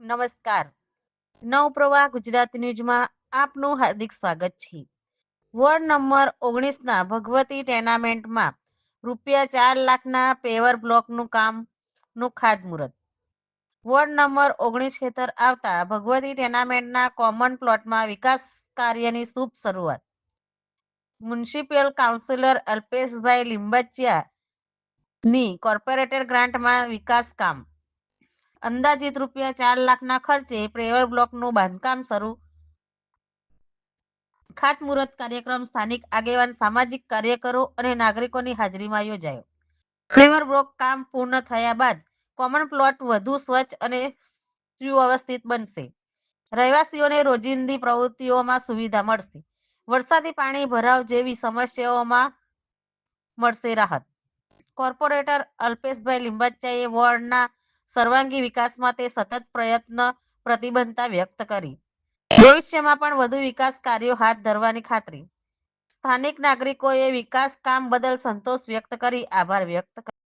નમસ્કાર. નવપ્રવાહ ગુજરાત ન્યૂઝમાં આપનું હાર્દિક સ્વાગત છે. વોર્ડ નંબર 19ના ભગવતી ટેનામેન્ટમાં ₹4 લાખના પેવર બ્લોકનું કામનું ખાતમુહૂર્ત. વોર્ડ નંબર 19 હેઠળ આવતા ભગવતી ટેનામેન્ટના કોમન પ્લોટમાં વિકાસ કાર્યની શુભ શરૂઆત. મ્યુનિસિપલ કાઉન્સિલર અલ્પેશભાઈ લીંબાચિયાની કોર્પોરેટર ગ્રાન્ટમાં વિકાસ કામ. અંદાજિત ₹4 લાખના ખર્ચે પેવર બ્લોકનું બાંધકામ શરૂ. ખાતમુહૂર્ત કાર્યક્રમ સ્થાનિક આગેવાન, સામાજિક કાર્યકરો અને નાગરિકોની હાજરીમાં યોજાયો. પેવર બ્લોક કામ પૂર્ણ થયા બાદ કોમન પ્લોટ વધુ સ્વચ્છ અને સુવ્યવસ્થિત બનશે. રહેવાસીઓને રોજિંદી પ્રવૃત્તિઓમાં સુવિધા મળશે. વરસાદી પાણી ભરાવ જેવી સમસ્યાઓમાં મળશે રાહત. કોર્પોરેટર અલ્પેશભાઈ લીંબાચિયાએ વોર્ડના સર્વાંગી વિકાસ માટે સતત પ્રતિબદ્ધતા વ્યક્ત કરી. ભવિષ્યમાં પણ વધુ વિકાસ કાર્યો હાથ ધરવાની ખાતરી. સ્થાનિક નાગરિકોએ વિકાસ કામ બદલ સંતોષ વ્યક્ત કરી આભાર વ્યક્ત કર્યો.